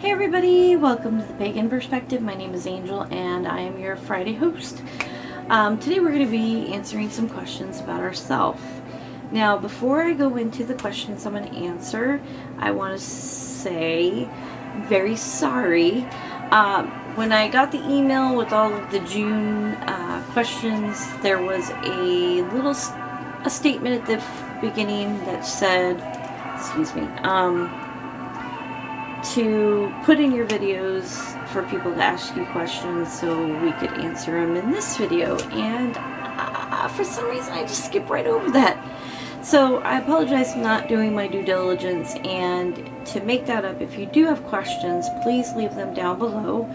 Hey everybody, welcome to the Pagan Perspective. My name is Angel and I am your Friday host. Today we're going to be answering some questions about ourselves. Now, before I go into the questions I'm going to answer, I want to say I'm very sorry. When I got the email with all of the June questions, there was a statement at the beginning that said, to put in your videos for people to ask you questions so we could answer them in this video, and for some reason I just skipped right over that. So I apologize for not doing my due diligence, and to make that up, if you do have questions, please leave them down below.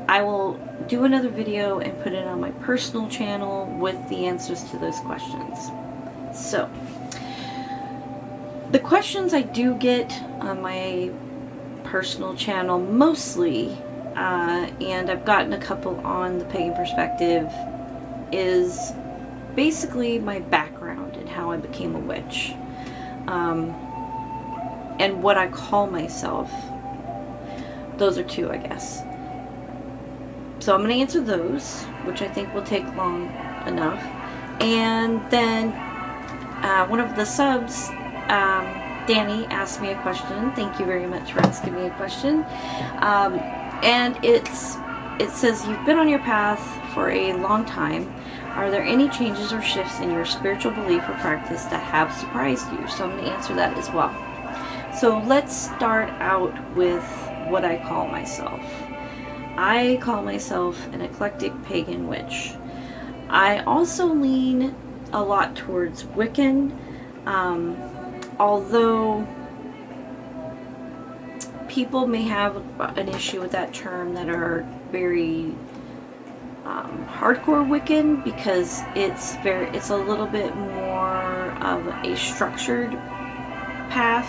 I will do another video and put it on my personal channel with the answers to those questions. So the questions I do get on my personal channel mostly, and I've gotten a couple on the Pagan Perspective, is basically my background and how I became a witch, and what I call myself. Those are two, I guess. So I'm going to answer those, which I think will take long enough, and then one of the subs, Danny, asked me a question. Thank you very much for asking me a question. And it says, you've been on your path for a long time. Are there any changes or shifts in your spiritual belief or practice that have surprised you? So I'm going to answer that as well. So let's start out with what I call myself. I call myself an eclectic pagan witch. I also lean a lot towards Wiccan, although people may have an issue with that term that are very hardcore Wiccan, because it's a little bit more of a structured path.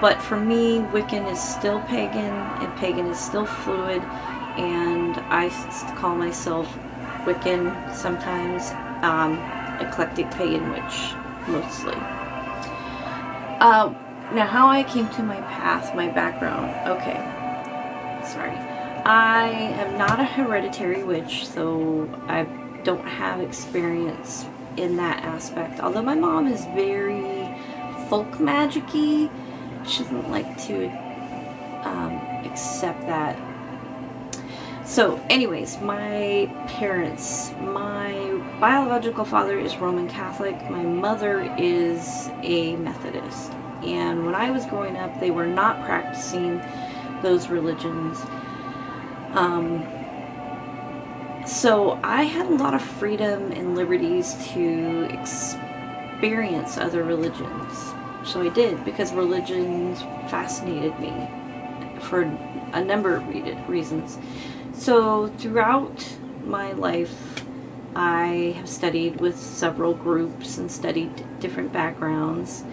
But for me, Wiccan is still pagan, and pagan is still fluid, and I call myself Wiccan sometimes, eclectic pagan witch mostly. Now, how I came to my path, my background. Okay, sorry. I am not a hereditary witch, so I don't have experience in that aspect. Although my mom is very folk magic-y, she doesn't like to accept that. So anyways, my parents, my biological father is Roman Catholic, my mother is a Methodist, and when I was growing up, they were not practicing those religions. So I had a lot of freedom and liberties to experience other religions. So I did, because religions fascinated me for a number of reasons. So throughout my life, I have studied with several groups and studied different backgrounds.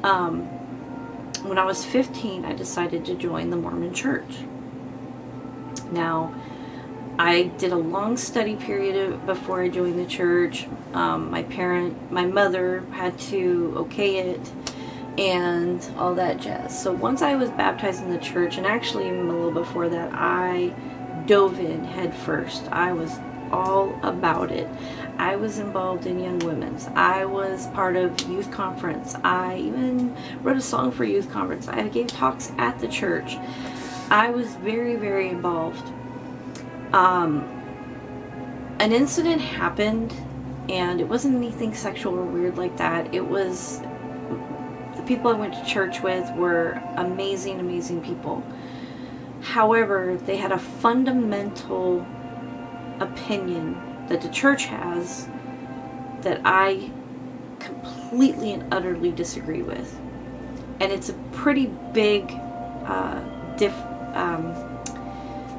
When I was 15, I decided to join the Mormon Church. Now, I did a long study period before I joined the church. My mother had to okay it and all that jazz. So once I was baptized in the church, and actually even a little before that, I dove in head first. I was all about it. I was involved in Young Women's. I was part of youth conference. I even wrote a song for youth conference. I gave talks at the church. I was very, very involved. An incident happened, and it wasn't anything sexual or weird like that. It was, the people I went to church with were amazing, amazing people. However, they had a fundamental opinion that the church has that I completely and utterly disagree with. And it's a pretty big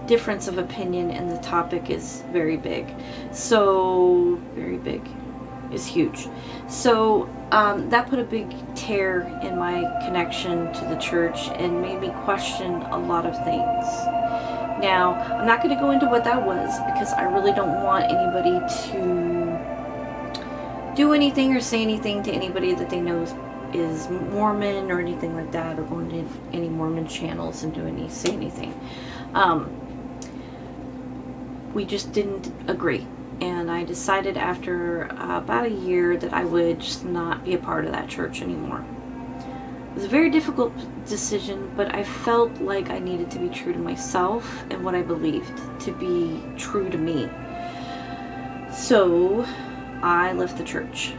difference of opinion, and the topic is very big. So, very big is huge. So, that put a big tear in my connection to the church and made me question a lot of things. Now, I'm not going to go into what that was, because I really don't want anybody to do anything or say anything to anybody that they know is Mormon or anything like that, or going to any Mormon channels and say anything. We just didn't agree. And I decided after about a year that I would just not be a part of that church anymore. It was a very difficult decision, but I felt like I needed to be true to myself and what I believed to be true to me. So I left the church.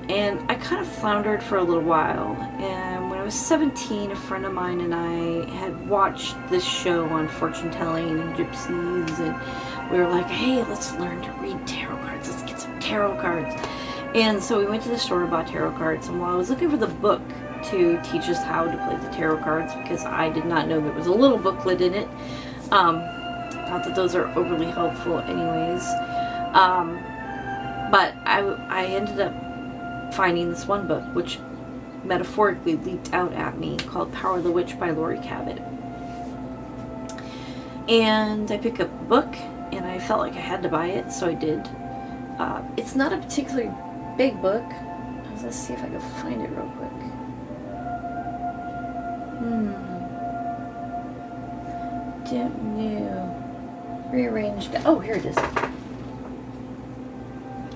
And I kind of floundered for a little while. And when I was 17, a friend of mine and I had watched this show on fortune telling and gypsies, and we were like, hey, let's learn to read tarot cards. Let's get some tarot cards. And so we went to the store and bought tarot cards. And while I was looking for the book to teach us how to play the tarot cards, because I did not know there was a little booklet in it, not that those are overly helpful anyways, but I ended up finding this one book, which metaphorically leaped out at me, called Power of the Witch by Lori Cabot. And I picked up the book, and I felt like I had to buy it, so I did. It's not a particularly big book. Let's see if I can find it real quick. Don't know. Rearranged. Oh, here it is.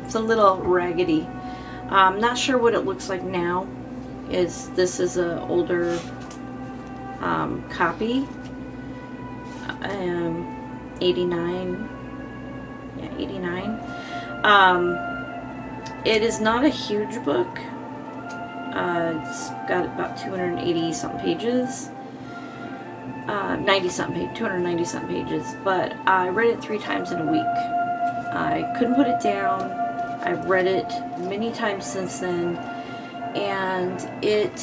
It's a little raggedy. I'm not sure what it looks like now. This is an older copy. 89. Yeah, 89. It is not a huge book. It's got about 280 something pages. 90 something pages, 290 something pages. But I read it 3 times in a week. I couldn't put it down. I've read it many times since then, and it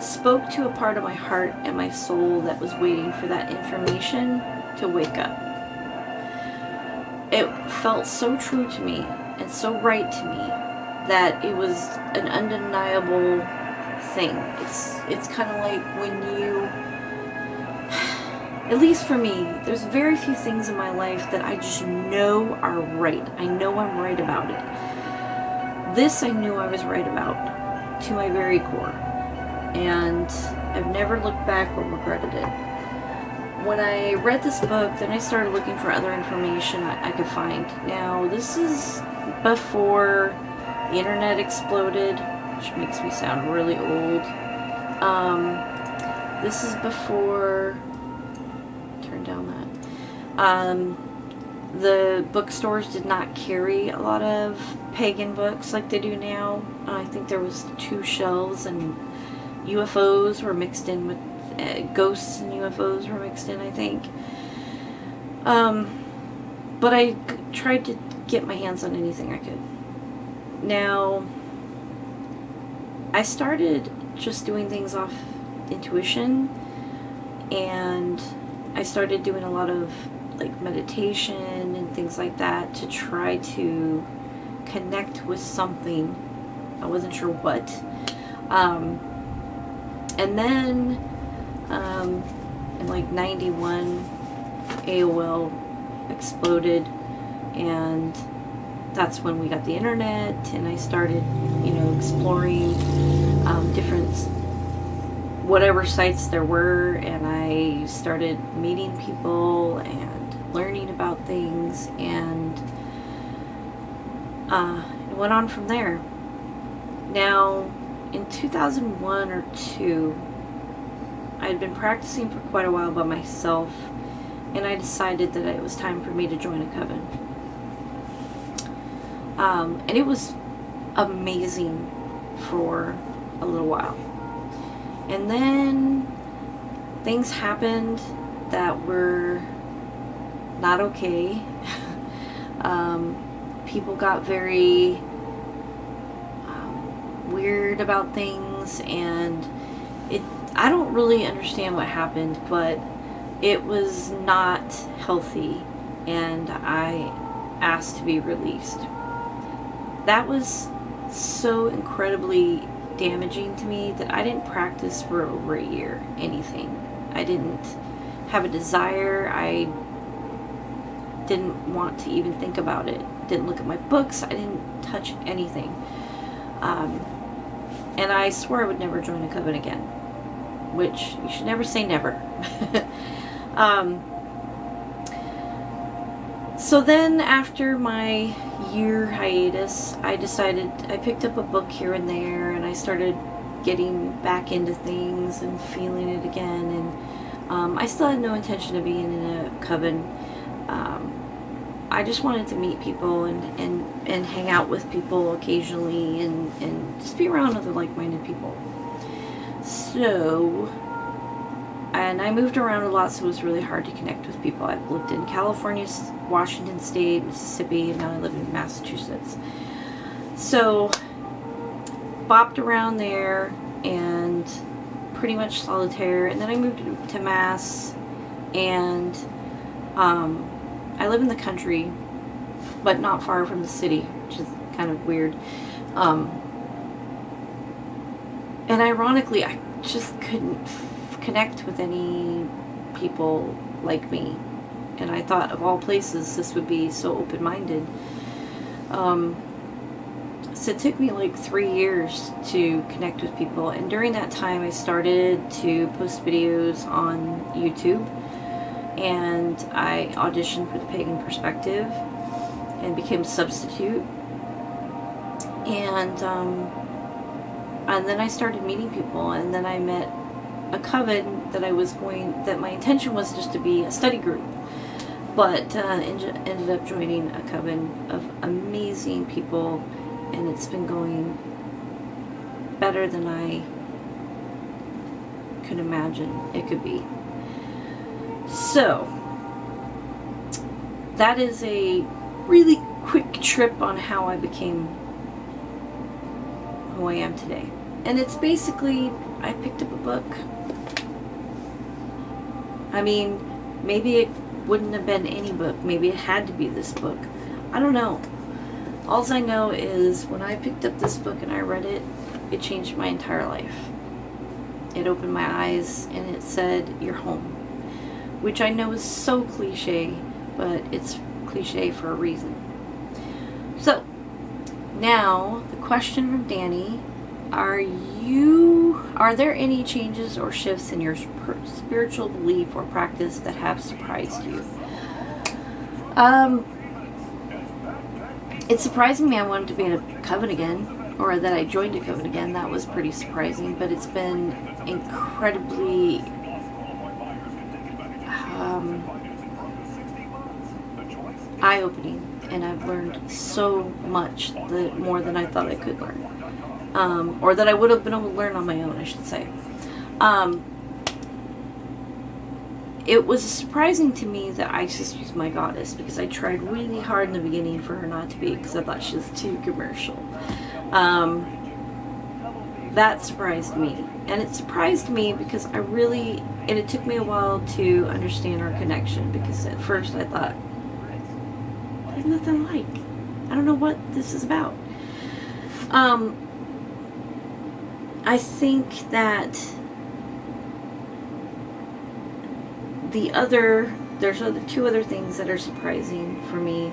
spoke to a part of my heart and my soul that was waiting for that information to wake up. It felt so true to me and so right to me that it was an undeniable thing. It's kind of like when you, at least for me, there's very few things in my life that I just know are right. I know I'm right about it. This I knew I was right about to my very core. And I've never looked back or regretted it. When I read this book, then I started looking for other information I could find. Now, this is before the internet exploded, which makes me sound really old. This is before... Turn down that. The bookstores did not carry a lot of pagan books like they do now. I think there was 2 shelves, and UFOs were mixed in with ghosts, and UFOs were mixed in, I think. But I tried to get my hands on anything I could. Now, I started just doing things off intuition, and I started doing a lot of like meditation and things like that to try to connect with something. I wasn't sure what. And then in like 91, AOL exploded, and that's when we got the internet, and I started, exploring different whatever sites there were, and I started meeting people and learning about things, and it went on from there. Now, in 2001 or 2, I had been practicing for quite a while by myself, and I decided that it was time for me to join a coven. And it was amazing for a little while. And then things happened that were not okay. People got very weird about things, and I don't really understand what happened, but it was not healthy, and I asked to be released. That was so incredibly damaging to me that I didn't practice for over a year anything. I didn't have a desire. I didn't want to even think about it. Didn't look at my books. I didn't touch anything. And I swore I would never join a coven again, which you should never say never. So then after my year hiatus, I picked up a book here and there, and I started getting back into things and feeling it again. And I still had no intention of being in a coven. I just wanted to meet people and hang out with people occasionally and just be around other like-minded people. So, and I moved around a lot, so it was really hard to connect with people. I've lived in California, Washington State, Mississippi, and now I live in Massachusetts. So, bopped around there and pretty much solitaire. And then I moved to Mass, and I live in the country, but not far from the city, which is kind of weird. And ironically, I just couldn't connect with any people like me. And I thought, of all places, this would be so open-minded. So it took me like 3 years to connect with people. And during that time, I started to post videos on YouTube. And I auditioned for the Pagan Perspective and became a substitute. And then I started meeting people. And then I met a coven that my intention was just to be a study group. But ended up joining a coven of amazing people, and it's been going better than I could imagine it could be. So, that is a really quick trip on how I became who I am today. And it's basically, I picked up a book. I mean, maybe it wouldn't have been any book. Maybe it had to be this book. I don't know. All I know is when I picked up this book and I read it, it changed my entire life. It opened my eyes and it said, "You're home." Which I know is so cliche, but it's cliche for a reason. So, now, the question from Danny, are there any changes or shifts in your spiritual belief or practice that have surprised you? It surprised me I wanted to be in a coven again, or that I joined a coven again. That was pretty surprising, but it's been incredibly eye-opening, and I've learned so much, more than I thought I could learn. Or that I would have been able to learn on my own, I should say. It was surprising to me that Isis was my goddess, because I tried really hard in the beginning for her not to be, because I thought she was too commercial. That surprised me. And it surprised me because and it took me a while to understand our connection, because at first I thought, there's nothing like. I don't know what this is about. I think that there's two other things that are surprising for me.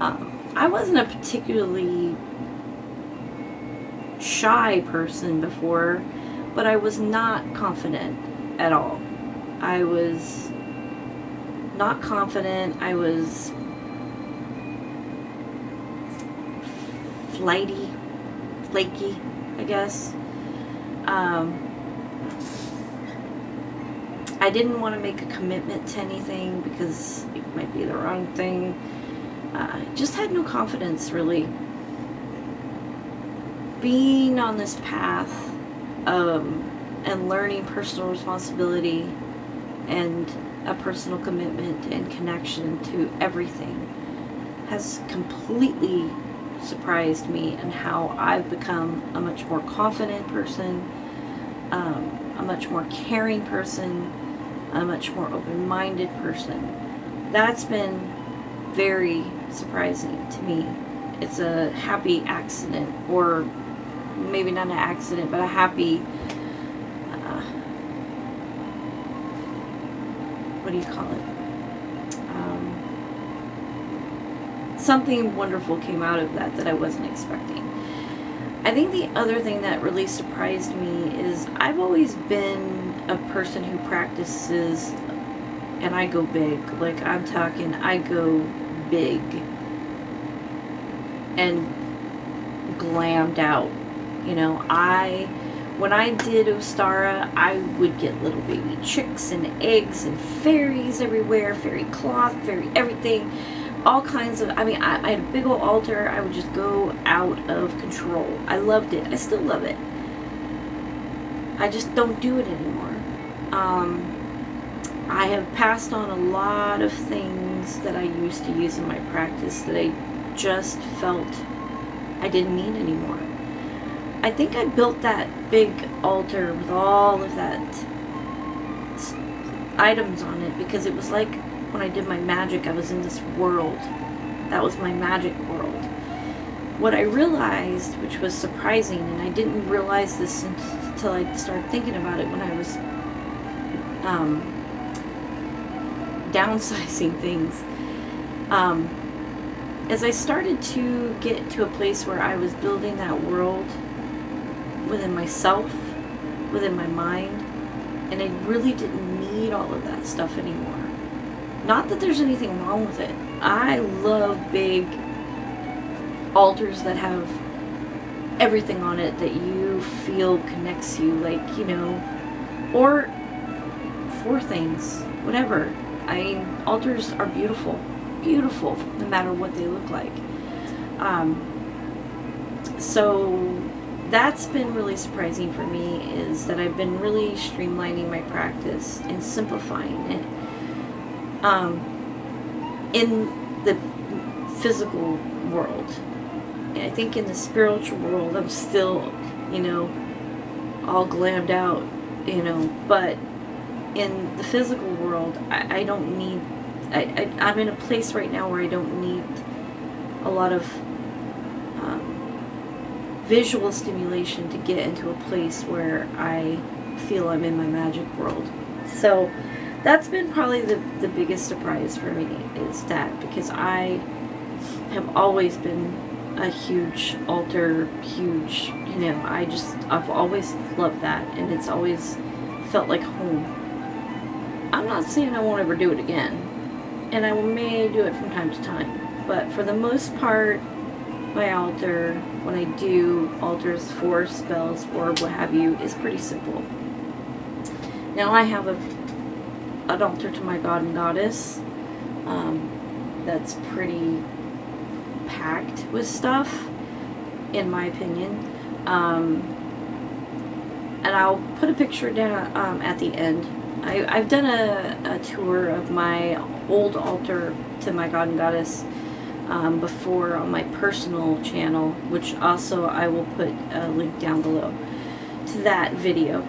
I wasn't a particularly shy person before, but I was not confident at all. I was not confident. I was flaky, I guess. I didn't want to make a commitment to anything because it might be the wrong thing. Just had no confidence, really. Being on this path and learning personal responsibility and a personal commitment and connection to everything has completely surprised me, and how I've become a much more confident person, a much more caring person, a much more open-minded person. That's been very surprising to me. It's a happy accident, or maybe not an accident, but a happy, what do you call it? Something wonderful came out of that I wasn't expecting. I think the other thing that really surprised me is I've always been a person who practices, and I go big. Like, I'm talking, I go big and glammed out. You know, when I did Ostara, I would get little baby chicks and eggs and fairies everywhere, fairy cloth, fairy everything, all kinds of, I mean, I had a big old altar. I would just go out of control. I loved it. I still love it. I just don't do it anymore. I have passed on a lot of things that I used to use in my practice that I just felt I didn't need anymore. I think I built that big altar with all of that items on it because it was like when I did my magic, I was in this world. That was my magic world. What I realized, which was surprising, and I didn't realize this until I started thinking about it when I was downsizing things, as I started to get to a place where I was building that world within myself, within my mind, and I really didn't need all of that stuff anymore. Not that there's anything wrong with it. I love big altars that have everything on it that you feel connects you, like, you know, or 4 things, whatever. I mean, altars are beautiful, beautiful, no matter what they look like. So that's been really surprising for me, is that I've been really streamlining my practice and simplifying it. In the physical world. I think in the spiritual world, I'm still, you know, all glammed out, you know, but in the physical world, I don't need, I'm in a place right now where I don't need a lot of visual stimulation to get into a place where I feel I'm in my magic world. So that's been probably the biggest surprise for me, is that, because I have always been a huge altar, huge, you know, I've always loved that, and it's always felt like home. I'm not saying I won't ever do it again, and I may do it from time to time, but for the most part, my altar, when I do altars for spells or what have you, is pretty simple. Now I have an altar to my god and goddess that's pretty packed with stuff, in my opinion, and I'll put a picture down at the end. I've done a tour of my old altar to my god and goddess before on my personal channel, which also I will put a link down below to that video.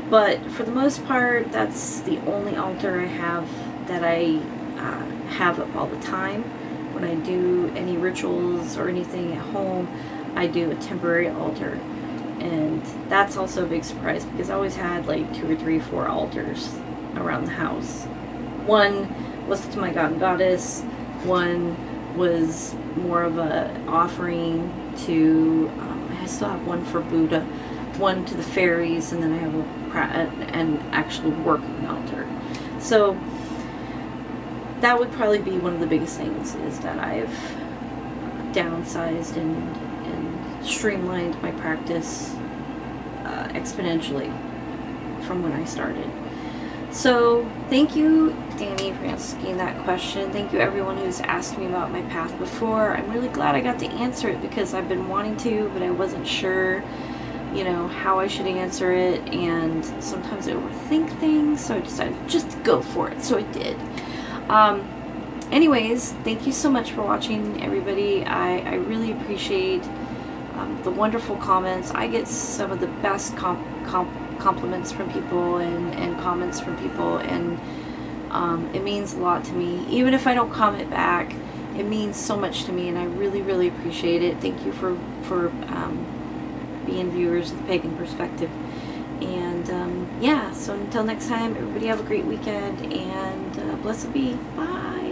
But for the most part, that's the only altar I have that I have up all the time. When I do any rituals or anything at home, I do a temporary altar. And that's also a big surprise, because I always had like 2 or 3, 4 altars around the house. One was to my god and goddess, one was more of a offering to, I still have one for Buddha, one to the fairies, and then I have an actual working altar. So that would probably be one of the biggest things, is that I've downsized and streamlined my practice exponentially from when I started. So thank you, Danny, for asking that question. Thank you everyone who's asked me about my path before. I'm really glad I got to answer it, because I've been wanting to, but I wasn't sure, you know, how I should answer it, and sometimes I overthink things, so I decided just to go for it, so I did. Anyways, thank you so much for watching, everybody. I really appreciate the wonderful comments. I get some of the best compliments from people and comments from people, and it means a lot to me. Even if I don't comment back, it means so much to me, and I really, really appreciate it. Thank you for being viewers of Pagan Perspective. And yeah, so until next time, everybody have a great weekend, and blessed be. Bye.